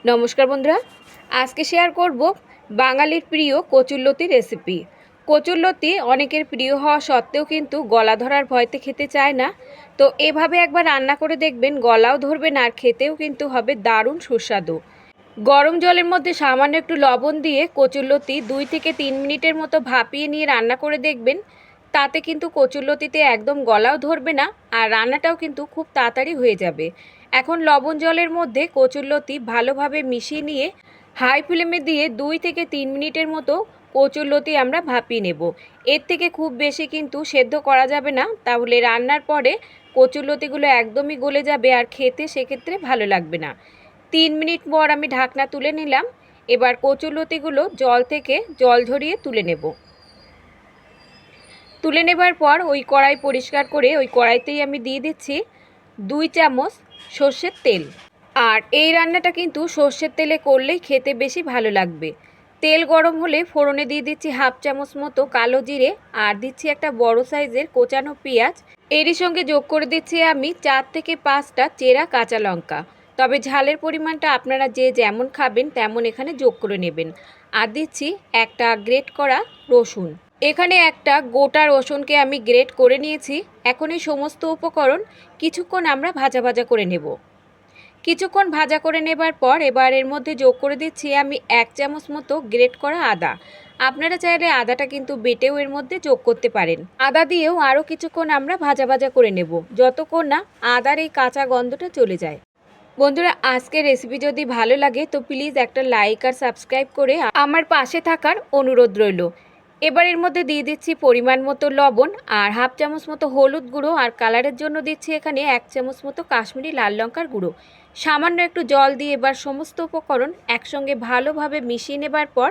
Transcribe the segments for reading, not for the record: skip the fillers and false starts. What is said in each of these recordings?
নমস্কার বন্ধুরা, আজকে শেয়ার করব বাঙালির প্রিয় কচুরলতি রেসিপি। কচুরলতি অনেকের প্রিয় হওয়া সত্ত্বেও কিন্তু গলা ধরার ভয়তে খেতে চায় না। তো এভাবে একবার রান্না করে দেখবেন, গলাও ধরবে না আর খেতেও কিন্তু হবে দারুণ সুস্বাদু। গরম জলের মধ্যে সামান্য একটু লবণ দিয়ে কচুরলতি 2 থেকে 3 মিনিটের মতো ভাপিয়ে নিয়ে রান্না করে দেখবেন। তাতে কিন্তু কচুরলতিতে একদম গলাও ধরবে না আর রান্নাটাও কিন্তু খুব তাড়াতাড়ি হয়ে যাবে। এখন লবণ জলের মধ্যে কচুরলতি ভালোভাবে মিশিয়ে নিয়ে হাই ফ্লেমে দিয়ে 2 থেকে 3 মিনিটের মতো কচুরলতি আমরা ভাপিয়ে নেব। এর থেকে খুব বেশি কিন্তু সেদ্ধ করা যাবে না, তাহলে রান্নার পরে কচুরলতিগুলো একদমই গলে যাবে আর খেতে সেক্ষেত্রে ভালো লাগবে না। 3 মিনিট পর আমি ঢাকনা তুলে নিলাম। এবার কচুরলতিগুলো জল থেকে জল ঝরিয়ে তুলে নেব। তুলে নেবার পর ওই কড়াই পরিষ্কার করে ওই কড়াইতেই আমি দিয়ে দিচ্ছি 2 চামচ সর্ষের তেল। আর এই রান্নাটা কিন্তু সর্ষের তেলে করলেই খেতে বেশি ভালো লাগবে। তেল গরম হলে ফোড়নে দিয়ে দিচ্ছি হাফ চামচ মতো কালো জিরে আর দিচ্ছি একটা বড় সাইজের কোচানো পেঁয়াজ। এরই সঙ্গে যোগ করে দিচ্ছি আমি 4 থেকে 5টা চেরা কাঁচা লঙ্কা। তবে ঝালের পরিমাণটা আপনারা যে যেমন খাবেন তেমন এখানে যোগ করে নেবেন। আর দিচ্ছি একটা গ্রেট করা রসুন। এখানে একটা গোটা রসুনকে আমি গ্রেট করে নিয়েছি। এখন এই সমস্ত উপকরণ কিছুক্ষণ আমরা ভাজা ভাজা করে নেব। কিছুক্ষণ ভাজা করে নেবার পর এবার এর মধ্যে যোগ করে দিচ্ছি আমি 1 চামচ মতো গ্রেট করা আদা। আপনারা চাইলে আদাটা কিন্তু বেটেও এর মধ্যে যোগ করতে পারেন। আদা দিয়েও আরও কিছুক্ষণ আমরা ভাজা ভাজা করে নেব, যতক্ষণ না আদার এই কাঁচা গন্ধটা চলে যায়। বন্ধুরা, আজকের রেসিপি যদি ভালো লাগে তো প্লিজ একটা লাইক আর সাবস্ক্রাইব করে আমার পাশে থাকার অনুরোধ রইল। এবার এর মধ্যে দিয়ে দিচ্ছি পরিমাণ মতো লবণ আর হাফ চামচ মতো হলুদ গুঁড়ো আর কালারের জন্য দিচ্ছি এখানে 1 চামচ মতো কাশ্মীরি লাল লঙ্কার গুঁড়ো। সামান্য একটু জল দিয়ে এবার সমস্ত উপকরণ একসঙ্গে ভালোভাবে মিশিয়ে নেবার পর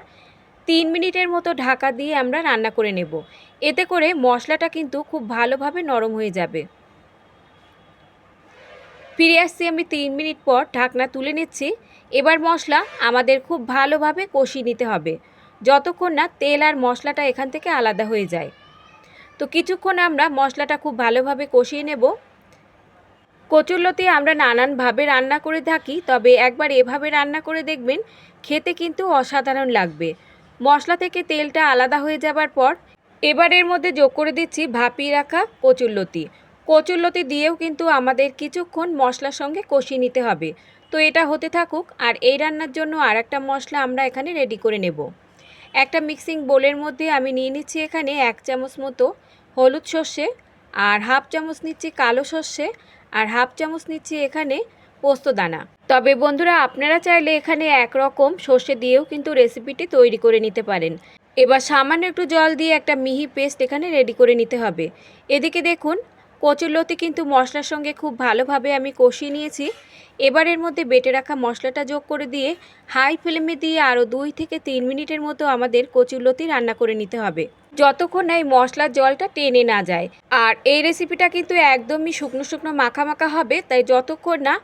3 মিনিটের মতো ঢাকা দিয়ে আমরা রান্না করে নেব। এতে করে মশলাটা কিন্তু খুব ভালোভাবে নরম হয়ে যাবে। ফিরে আসছি আমি 3 মিনিট পর, ঢাকনা তুলে নিচ্ছি। এবার মশলা আমাদের খুব ভালোভাবে কষিয়ে নিতে হবে, যতক্ষণ না তেল আর মশলাটা এখান থেকে আলাদা হয়ে যায়। তো কিছুক্ষণ আমরা মশলাটা খুব ভালোভাবে কষিয়ে নেব। কচুরলতি আমরা নানানভাবে রান্না করে থাকি, তবে একবার এভাবে রান্না করে দেখবেন, খেতে কিন্তু অসাধারণ লাগবে। মশলা থেকে তেলটা আলাদা হয়ে যাবার পর এবার এর মধ্যে যোগ করে দিচ্ছি ভাপিয়ে রাখা কচুরলতি। কচুরলতি দিয়েও কিন্তু আমাদের কিছুক্ষণ মশলার সঙ্গে কষিয়ে নিতে হবে। তো এটা হতে থাকুক, আর এই রান্নার জন্য আর একটা মশলা আমরা এখানে রেডি করে নেব। একটা মিক্সিং বোলের মধ্যে আমি নিয়ে নিচ্ছি এখানে 1 চামচ মতো হলুদ সর্ষে আর হাফ চামচ নিচ্ছি কালো সর্ষে আর হাফ চামচ নিচ্ছি এখানে পোস্তদানা। তবে বন্ধুরা, আপনারা চাইলে এখানে একরকম সর্ষে দিয়েও কিন্তু রেসিপিটি তৈরি করে নিতে পারেন। এবার সামান্য একটু জল দিয়ে একটা মিহি পেস্ট এখানে রেডি করে নিতে হবে। এদিকে দেখুন, কচুরলতি কিন্তু মশলার সঙ্গে খুব ভালোভাবে আমি কষিয়ে নিয়েছি। এবার এর মধ্যে বেটে রাখা মশলাটা যোগ করে দিয়ে হাই ফ্লেমে দিয়ে আরও 2 থেকে 3 মিনিটের মতো আমাদের কচুরলতি রান্না করে নিতে হবে, যতক্ষণ না এই মশলার জলটা টেনে না যায়। আর এই রেসিপিটা কিন্তু একদমই শুকনো শুকনো মাখা মাখা হবে, তাই যতক্ষণ না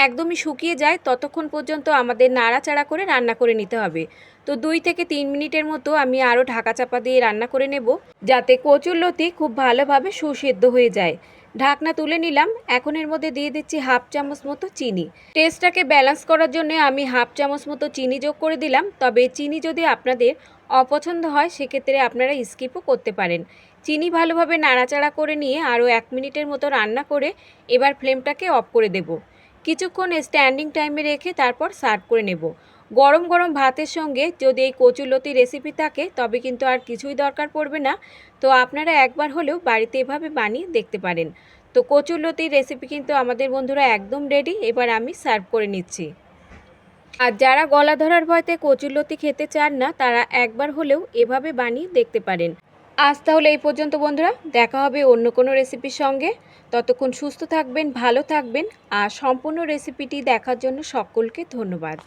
একদমই শুকিয়ে যায় ততক্ষণ পর্যন্ত আমাদের নাড়াচাড়া করে রান্না করে নিতে হবে। তো 2 থেকে 3 মিনিটের মতো আমি আরও ঢাকা চাপা দিয়ে রান্না করে নেব, যাতে কচুরলতি খুব ভালোভাবে সুসেদ্ধ হয়ে যায়। ঢাকনা তুলে নিলাম। এখন এর মধ্যে দিয়ে দিচ্ছি হাফ চামচ মতো চিনি। টেস্টটাকে ব্যালেন্স করার জন্য আমি হাফ চামচ মতো চিনি যোগ করে দিলাম। তবে চিনি যদি আপনাদের অপছন্দ হয় সেক্ষেত্রে আপনারা স্কিপও করতে পারেন। চিনি ভালোভাবে নাড়াচাড়া করে নিয়ে আরও 1 মিনিটের মতো রান্না করে এবার ফ্লেমটাকে অফ করে দেব। কিছুক্ষণ স্ট্যান্ডিং টাইমে রেখে তারপর সার্ভ করে নেব। গরম গরম ভাতের সঙ্গে যদি এই কচুরলতি রেসিপি থাকে তবে কিন্তু আর কিছুই দরকার পড়বে না। তো আপনারা একবার হলেও বাড়িতে এভাবে বানিয়ে দেখতে পারেন। তো কচুরলতির রেসিপি কিন্তু আমাদের বন্ধুরা একদম রেডি। এবার আমি সার্ভ করে নিচ্ছি। আর যারা গলা ধরার ভয়তে কচুরলতি খেতে চান না, তারা একবার হলেও এভাবে বানিয়ে দেখতে পারেন। আজ তাহলে এই পর্যন্ত বন্ধুরা, দেখা হবে অন্য কোনো রেসিপির সঙ্গে। ততক্ষণ সুস্থ থাকবেন, ভালো থাকবেন, আর সম্পূর্ণ রেসিপিটি দেখার জন্য সকলকে ধন্যবাদ।